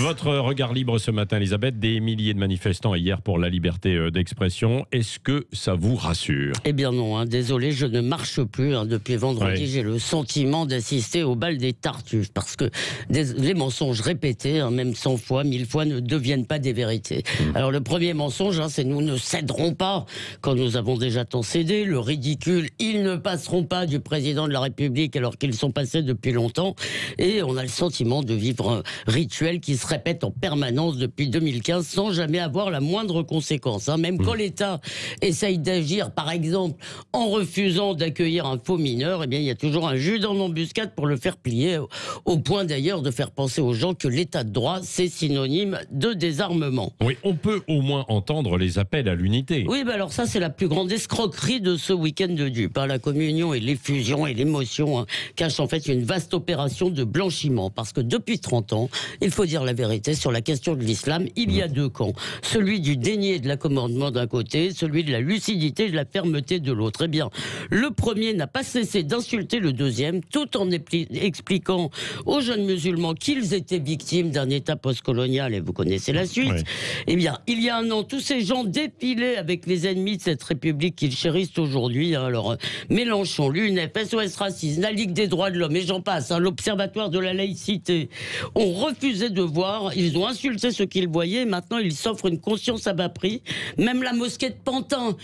Votre regard libre ce matin, Elisabeth, des milliers de manifestants hier pour la liberté d'expression. Est-ce que ça vous rassure? Eh bien non, désolé, je ne marche plus. Depuis vendredi, j'ai le sentiment d'assister au bal des Tartuffes. Parce que les mensonges répétés, même 100 fois, 1000 fois, ne deviennent pas des vérités. Alors le premier mensonge, c'est nous ne céderons pas quand nous avons déjà tant cédé. Le ridicule, ils ne passeront pas du président de la République alors qu'ils sont passés depuis longtemps. Et on a le sentiment de vivre un rituel qui se répète en permanence depuis 2015 sans jamais avoir la moindre conséquence. Même quand l'État essaye d'agir, par exemple, en refusant d'accueillir un faux mineur, eh bien, il y a toujours un juge en embuscade pour le faire plier, au point d'ailleurs de faire penser aux gens que l'état de droit, c'est synonyme de désarmement. Oui, on peut au moins entendre les appels à l'unité. Oui, alors ça, c'est la plus grande escroquerie de ce week-end de dupes. La communion et l'effusion et l'émotion cachent en fait une vaste opération de blanchiment. Parce que depuis 30 ans, il faut dire la vérité, sur la question de l'islam, il y a deux camps. Celui du déni et de l'accommodement d'un côté, celui de la lucidité et de la fermeté de l'autre. Eh bien, le premier n'a pas cessé d'insulter le deuxième, tout en expliquant aux jeunes musulmans qu'ils étaient victimes d'un État postcolonial, et vous connaissez la suite. Oui. Eh bien, il y a un an, tous ces gens défilaient avec les ennemis de cette République qu'ils chérissent aujourd'hui. Alors, Mélenchon, l'UNEF, SOS Racisme, la Ligue des droits de l'homme, et j'en passe, l'Observatoire de la laïcité, ont refusé de voir, ils ont insulté ce qu'ils voyaient, et maintenant ils s'offrent une conscience à bas prix. Même la mosquée de Pantin,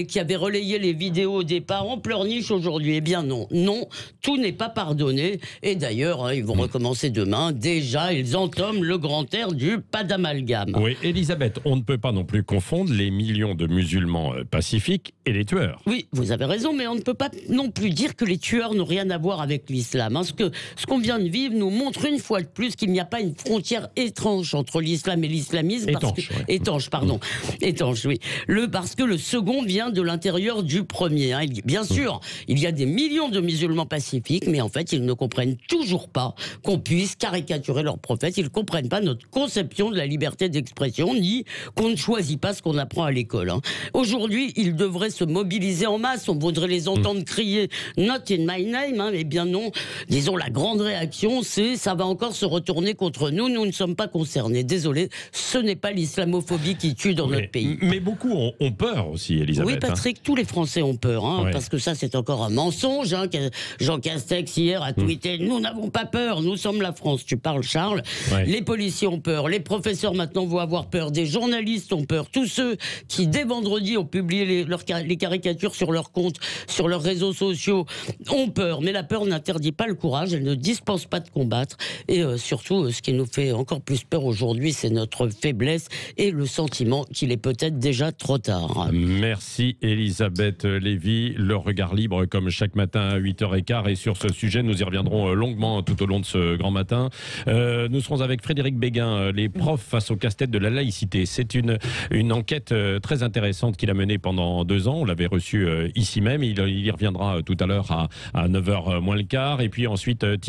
qui avait relayé les vidéos au départ, en pleurniche aujourd'hui. Eh bien non, tout n'est pas pardonné. Et d'ailleurs, ils vont recommencer demain. Déjà, ils entament le grand air du pas d'amalgame. Oui, Elisabeth, on ne peut pas non plus confondre les millions de musulmans pacifiques et les tueurs. Oui, vous avez raison, mais on ne peut pas non plus dire que les tueurs n'ont rien à voir avec l'islam. Ce qu'on vient de vivre nous montre une fois de plus qu'il n'y a pas une frontière étrange entre l'islam et l'islamisme. Étanche, oui. Parce que le second vient de l'intérieur du premier. Bien sûr, il y a des millions de musulmans pacifiques, mais en fait, ils ne comprennent toujours pas qu'on puisse caricaturer leur prophète. Ils ne comprennent pas notre conception de la liberté d'expression, ni qu'on ne choisit pas ce qu'on apprend à l'école. Aujourd'hui, ils devraient se mobiliser en masse. On voudrait les entendre crier « Not in my name ». Eh bien non, disons, la grande réaction, c'est « ça va encore se retourner contre nous, nous ne sommes pas concernés ». Désolé, ce n'est pas l'islamophobie qui tue dans notre pays. Mais beaucoup ont peur aussi, Elisabeth. Oui, Patrick, tous les Français ont peur, parce que ça, c'est encore un mensonge. Jean Castex, hier, a tweeté « Nous n'avons pas peur, nous sommes la France ». Tu parles, Charles. Les policiers ont peur, les professeurs maintenant vont avoir peur, des journalistes ont peur. Tous ceux qui, dès vendredi, ont publié les caricatures sur leur compte, sur leurs réseaux sociaux, ont peur. Mais la peur n'interdit pas le courage, elle ne dispense pas de combattre. Et surtout, ce qui nous fait encore plus peur aujourd'hui, c'est notre faiblesse et le sentiment qu'il est peut-être déjà trop tard. Merci Elisabeth Lévy. Le regard libre comme chaque matin à 8h15. Et sur ce sujet, nous y reviendrons longuement tout au long de ce grand matin. Nous serons avec Frédéric Béguin, les profs face au casse-tête de la laïcité. C'est une enquête très intéressante qu'il a menée pendant 2 ans. On l'avait reçu ici même. Il y reviendra tout à l'heure à 9h moins le quart. Et puis ensuite,